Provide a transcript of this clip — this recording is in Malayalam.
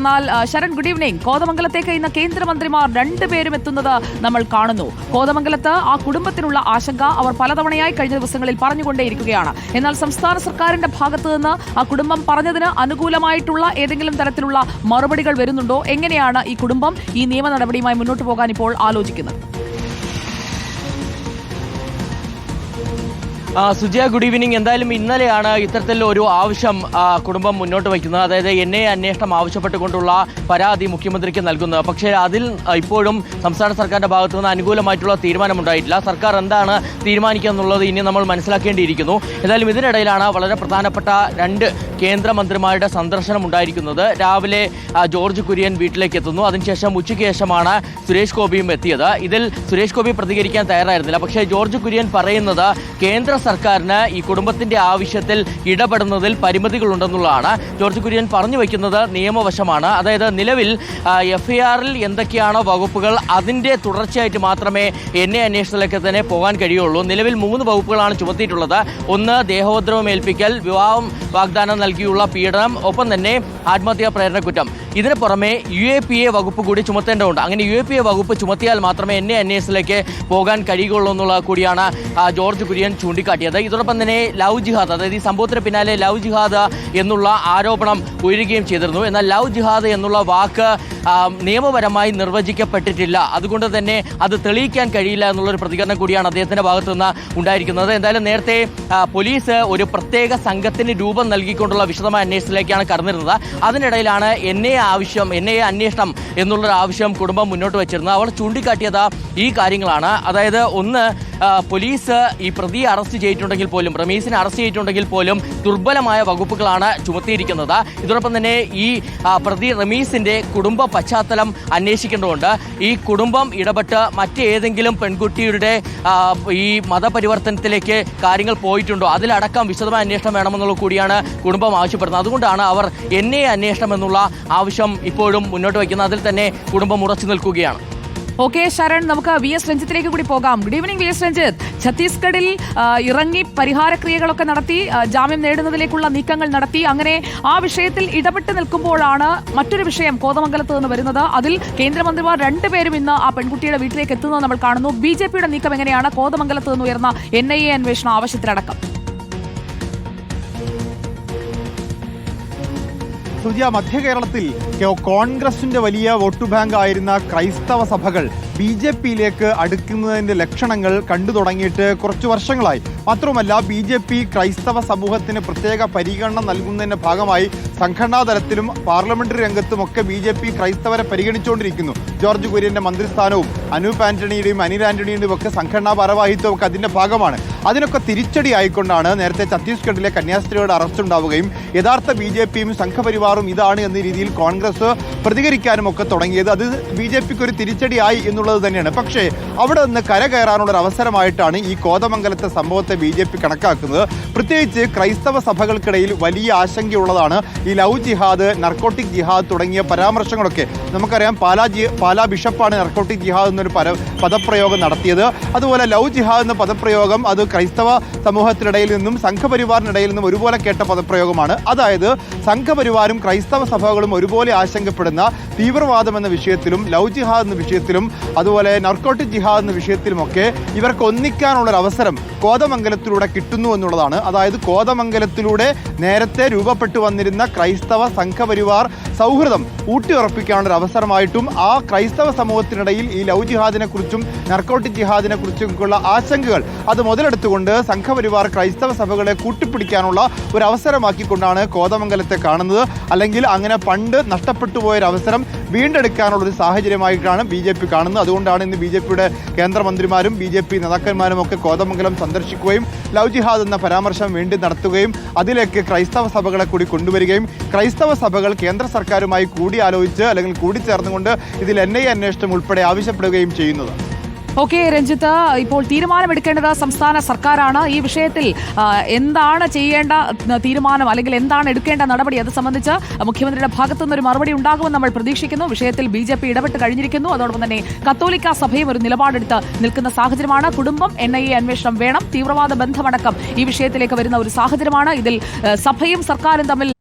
എന്നാൽ ശരൺ, ഗുഡ് ഈവനിംഗ്. കോതമംഗലത്തേക്ക് ഇന്ന് കേന്ദ്രമന്ത്രിമാർ രണ്ടുപേരും എത്തുന്നത് നമ്മൾ കാണുന്നു. കോതമംഗലത്ത് ആ കുടുംബത്തിനുള്ള ആശങ്ക അവർ പലതവണയായി കഴിഞ്ഞ ദിവസങ്ങളിൽ പറഞ്ഞുകൊണ്ടേയിരിക്കുകയാണ്. എന്നാൽ സംസ്ഥാന സർക്കാരിന്റെ ഭാഗത്തു നിന്ന് ആ കുടുംബം പറഞ്ഞതിന് അനുകൂലമായിട്ടുള്ള ഏതെങ്കിലും തരത്തിലുള്ള മറുപടികൾ വരുന്നുണ്ടോ? എങ്ങനെയാണ് ഈ കുടുംബം ഈ നിയമ നടപടിയുമായി മുന്നോട്ട് പോകാൻ ഇപ്പോൾ ആലോചിക്കുന്നത്? Sujaya, good evening. എന്തായാലും ഇന്നലെയാണ് ഇത്തരത്തിൽ ഒരു ആവശ്യം കുടുംബം മുന്നോട്ട് വയ്ക്കുന്നത്. അതായത് NIA അന്വേഷണം ആവശ്യപ്പെട്ടുകൊണ്ടുള്ള പരാതി മുഖ്യമന്ത്രിക്ക് നൽകുന്നത്. പക്ഷേ അതിൽ ഇപ്പോഴും സംസ്ഥാന സർക്കാരിന്റെ ഭാഗത്തു നിന്ന് അനുകൂലമായിട്ടുള്ള തീരുമാനമുണ്ടായിട്ടില്ല. സർക്കാർ എന്താണ് തീരുമാനിക്കുക എന്നുള്ളത് ഇനി നമ്മൾ മനസ്സിലാക്കേണ്ടിയിരിക്കുന്നു. എന്തായാലും ഇതിനിടയിലാണ് വളരെ പ്രധാനപ്പെട്ട രണ്ട് കേന്ദ്രമന്ത്രിമാരുടെ സന്ദർശനം ഉണ്ടായിരിക്കുന്നത്. രാവിലെ ജോർജ് കുര്യൻ വീട്ടിലേക്ക് എത്തുന്നു. അതിനുശേഷം ഉച്ചയ്ക്ക് ശേഷമാണ് സുരേഷ് ഗോപിയും എത്തിയത്. ഇതിൽ സുരേഷ് ഗോപി പ്രതികരിക്കാൻ തയ്യാറായിരുന്നില്ല. പക്ഷേ ജോർജ് കുര്യൻ പറയുന്നത് കേന്ദ്ര സർക്കാരിന് ഈ കുടുംബത്തിന്റെ ആവശ്യത്തിൽ ഇടപെടുന്നതിൽ പരിമിതികളുണ്ടെന്നുള്ളതാണ്. ജോർജ് കുര്യൻ പറഞ്ഞു വയ്ക്കുന്നത് നിയമവശമാണ്. അതായത് നിലവിൽ FIRൽ എന്തൊക്കെയാണോ വകുപ്പുകൾ അതിന്റെ തുടർച്ചയായിട്ട് മാത്രമേ NIA അന്വേഷണത്തിലേക്ക് തന്നെ പോകാൻ കഴിയുള്ളൂ. നിലവിൽ 3 വകുപ്പുകളാണ് ചുമത്തിയിട്ടുള്ളത്. ഒന്ന്, ദേഹോദ്രവം ഏൽപ്പിക്കൽ, വിവാഹം വാഗ്ദാനം നൽകിയുള്ള പീഡനം, ഒപ്പം തന്നെ ആത്മഹത്യാ പ്രേരണ കുറ്റം. ഇതിന് പുറമെ UAPA വകുപ്പ് കൂടി ചുമത്തേണ്ടതുണ്ട്. അങ്ങനെ UAPA വകുപ്പ് ചുമത്തിയാൽ മാത്രമേ NIA അന്വേഷണത്തിലേക്ക് പോകാൻ കഴിയുകയുള്ളൂ എന്നുള്ളത് കൂടിയാണ് ജോർജ് കുര്യൻ ചൂണ്ടിക്കാട്ടിയത്. ഇതോടൊപ്പം തന്നെ ലവ് ജിഹാദ്, അതായത് ഈ സംഭവത്തിന് പിന്നാലെ ലവ് ജിഹാദ് എന്നുള്ള ആരോപണം ഉയരുകയും ചെയ്തിരുന്നു. എന്നാൽ ലവ് ജിഹാദ് എന്നുള്ള വാക്ക് നിയമപരമായി നിർവചിക്കപ്പെട്ടിട്ടില്ല. അതുകൊണ്ട് തന്നെ അത് തെളിയിക്കാൻ കഴിയില്ല എന്നുള്ളൊരു പ്രതികരണം കൂടിയാണ് അദ്ദേഹത്തിന്റെ ഭാഗത്തു നിന്ന് ഉണ്ടായിരിക്കുന്നത്. എന്തായാലും നേരത്തെ പോലീസ് ഒരു പ്രത്യേക സംഘത്തിന് രൂപം നൽകിക്കൊണ്ടുള്ള വിശദമായ അന്വേഷണത്തിലേക്കാണ് കടന്നിരുന്നത്. അതിനിടയിലാണ് NIA അന്വേഷണം എന്നുള്ളൊരു ആവശ്യം കുടുംബം മുന്നോട്ട് വെച്ചിരുന്നത്. അവർ ചൂണ്ടിക്കാട്ടിയത് ഈ കാര്യങ്ങളാണ്. അതായത് ഒന്ന്, പോലീസ് ഈ പ്രതിയെ അറസ്റ്റ് ചെയ്തിട്ടുണ്ടെങ്കിൽ പോലും, റമീസിനെ അറസ്റ്റ് ചെയ്തിട്ടുണ്ടെങ്കിൽ പോലും ദുർബലമായ വകുപ്പുകളാണ് ചുമത്തിയിരിക്കുന്നത്. ഇതോടൊപ്പം തന്നെ ഈ പ്രതി റമീസിന്റെ കുടുംബ പശ്ചാത്തലം അന്വേഷിക്കേണ്ടതുണ്ട്. ഈ കുടുംബം ഇടപെട്ട് മറ്റേതെങ്കിലും പെൺകുട്ടിയുടെ ഈ മതപരിവർത്തനത്തിലേക്ക് കാര്യങ്ങൾ പോയിട്ടുണ്ടോ അതിലടക്കം വിശദമായ അന്വേഷണം വേണമെന്നുള്ളത് കൂടിയാണ് കുടുംബം ആവശ്യപ്പെടുന്നത്. അതുകൊണ്ടാണ് അവർ NIA അന്വേഷണം എന്നുള്ള ആവശ്യം ഇപ്പോഴും മുന്നോട്ട് വയ്ക്കുന്നത്. അതിൽ തന്നെ കുടുംബം ഉറച്ചു നിൽക്കുകയാണ്. ഓക്കെ ശരൺ, നമുക്ക് VS രഞ്ജിത്തിലേക്ക് കൂടി പോകാം. Good evening VS Ranjith. ഛത്തീസ്ഗഡിൽ ഇറങ്ങി പരിഹാരക്രിയകളൊക്കെ നടത്തി ജാമ്യം നേടുന്നതിലേക്കുള്ള നീക്കങ്ങൾ നടത്തി. അങ്ങനെ ആ വിഷയത്തിൽ ഇടപെട്ട് നിൽക്കുമ്പോഴാണ് മറ്റൊരു വിഷയം കോതമംഗലത്ത് നിന്ന് വരുന്നത്. അതിൽ കേന്ദ്രമന്ത്രിമാർ രണ്ടുപേരും ഇന്ന് ആ പെൺകുട്ടിയുടെ വീട്ടിലേക്ക് എത്തുന്നത് നമ്മൾ കാണുന്നു. BJPയുടെ നീക്കം എങ്ങനെയാണ് കോതമംഗലത്ത് നിന്ന് ഉയർന്ന NIA അന്വേഷണ ആവശ്യത്തിലടക്കം? സുജിയ, മധ്യ കേരളത്തിൽ കോൺഗ്രസിന്റെ വലിയ വോട്ട് ബാങ്ക് ആയിരുന്ന ക്രൈസ്തവ സഭകൾ BJPയിലേക്ക് അടുക്കുന്നതിന്റെ ലക്ഷണങ്ങൾ കണ്ടു തുടങ്ങിയിട്ട് കുറച്ച് വർഷങ്ങളായി. മാത്രമല്ല, BJP ക്രൈസ്തവ സമൂഹത്തിന് പ്രത്യേക പരിഗണന നൽകുന്നതിന്റെ ഭാഗമായി സംഘടനാ തലത്തിലും പാർലമെന്ററി രംഗത്തുമൊക്കെ BJP ക്രൈസ്തവരെ പരിഗണിച്ചുകൊണ്ടിരിക്കുന്നു. ജോർജ് കുര്യന്റെ മന്ത്രിസ്ഥാനവും അനൂപ് ആന്റണിയുടെയും അനിൽ ആന്റണിയുടെയും ഒക്കെ സംഘടനാ ഭാരവാഹിത്വം ഒക്കെ അതിന്റെ ഭാഗമാണ്. അതിനൊക്കെ തിരിച്ചടി ആയിക്കൊണ്ടാണ് നേരത്തെ ഛത്തീസ്ഗഡിലെ കന്യാസ്ത്രീകളുടെ അറസ്റ്റ് ഉണ്ടാവുകയും യഥാർത്ഥ BJPയും സംഘപരിവാറും ഇതാണ് എന്ന രീതിയിൽ കോൺഗ്രസ് പ്രതികരിക്കാനും ഒക്കെ തുടങ്ങിയത്. അത് BJPക്ക് ഒരു തിരിച്ചടിയായി എന്നുള്ളത് തന്നെയാണ്. പക്ഷേ അവിടെ നിന്ന് കരകയറാനുള്ള ഒരു അവസരമായിട്ടാണ് ഈ കോതമംഗലത്തെ സംഭവത്തെ BJP കണക്കാക്കുന്നത്. പ്രത്യേകിച്ച് ക്രൈസ്തവ സഭകൾക്കിടയിൽ വലിയ ആശങ്കയുള്ളതാണ് ഈ ലവ് ജിഹാദ്, നർക്കോട്ടിക് ജിഹാദ് തുടങ്ങിയ പരാമർശങ്ങളൊക്കെ. നമുക്കറിയാം, പാലാ ബിഷപ്പാണ് നർക്കോട്ടിക് ജിഹാദ് എന്നൊരു പദപ്രയോഗം നടത്തിയത്. അതുപോലെ ലവ് ജിഹാദ് എന്ന പദപ്രയോഗം അത് ക്രൈസ്തവ സമൂഹത്തിനിടയിൽ നിന്നും സംഘപരിവാറിനിടയിൽ നിന്നും ഒരുപോലെ കേട്ട പദപ്രയോഗമാണ്. അതായത് സംഘപരിവാരും ക്രൈസ്തവ സഭകളും ഒരുപോലെ ആശങ്കപ്പെടുന്ന തീവ്രവാദം എന്ന വിഷയത്തിലും ലവ് ജിഹാദ് എന്ന വിഷയത്തിലും അതുപോലെ നർക്കോട്ടിക് ജിഹാദ് എന്ന വിഷയത്തിലുമൊക്കെ ഇവർക്ക് ഒന്നിക്കാനുള്ളൊരു അവസരം കോതമംഗലത്തിലൂടെ കിട്ടുന്നു എന്നുള്ളതാണ്. അതായത് കോതമംഗലത്തിലൂടെ നേരത്തെ രൂപപ്പെട്ടു വന്നിരുന്ന ക്രൈസ്തവ സംഘപരിവാർ സൗഹൃദം ഊട്ടിയുറപ്പിക്കാനുള്ള അവസരമായിട്ടും ആ ക്രൈസ്തവ സമൂഹത്തിനിടയിൽ ഈ ലവ് ജിഹാദിനെ കുറിച്ചും നർക്കോട്ടിക് ജിഹാദിനെ കുറിച്ചുള്ള ആശങ്കകൾ അത് മുതലെടുത്തുകൊണ്ട് സംഘപരിവാർ ക്രൈസ്തവ സഭകളെ കൂട്ടിപ്പിടിക്കാനുള്ള ഒരു അവസരമാക്കിക്കൊണ്ടാണ് കോതമംഗലത്തെ കാണുന്നത്. അല്ലെങ്കിൽ അങ്ങനെ പണ്ട് നഷ്ടപ്പെട്ടു പോയൊരു അവസരം വീണ്ടെടുക്കാനുള്ളൊരു സാഹചര്യമായിട്ടാണ് BJP കാണുന്നത്. അതുകൊണ്ടാണ് ഇന്ന് BJPയുടെ കേന്ദ്രമന്ത്രിമാരും BJP നേതാക്കന്മാരും ഒക്കെ കോതമംഗലം സന്ദർശിക്കുകയും ലവ് ജിഹാദ് എന്ന പരാമർശം വീണ്ടും നടത്തുകയും അതിലേക്ക് ക്രൈസ്തവ സഭകളെ കൂടി കൊണ്ടുവരികയും ക്രൈസ്തവ സഭകൾ കേന്ദ്ര സർക്കാരുമായി കൂടിയാലോചിച്ച് അല്ലെങ്കിൽ കൂടിച്ചേർന്നുകൊണ്ട് ഇതിൽ NIA അന്വേഷണം ഉൾപ്പെടെ ആവശ്യപ്പെടുകയും ചെയ്യുന്നത്. ഓക്കെ രഞ്ജിത്ത്, ഇപ്പോൾ തീരുമാനമെടുക്കേണ്ടത് സംസ്ഥാന സർക്കാരാണ്. ഈ വിഷയത്തിൽ എന്താണ് ചെയ്യേണ്ട തീരുമാനം അല്ലെങ്കിൽ എന്താണ് എടുക്കേണ്ട നടപടി, അത് സംബന്ധിച്ച് മുഖ്യമന്ത്രിയുടെ ഭാഗത്തു നിന്നൊരു മറുപടി ഉണ്ടാകുമെന്ന് നമ്മൾ പ്രതീക്ഷിക്കുന്നു. വിഷയത്തിൽ BJP ഇടപെട്ട് കഴിഞ്ഞിരിക്കുന്നു. അതോടൊപ്പം തന്നെ കത്തോലിക്ക സഭയും ഒരു നിലപാടെടുത്ത് നിൽക്കുന്ന സാഹചര്യമാണ്. കുടുംബം NIA അന്വേഷണം വേണം, തീവ്രവാദ ബന്ധമടക്കം ഈ വിഷയത്തിലേക്ക് വരുന്ന ഒരു സാഹചര്യമാണ്. ഇതിൽ സഭയും സർക്കാരും തമ്മിൽ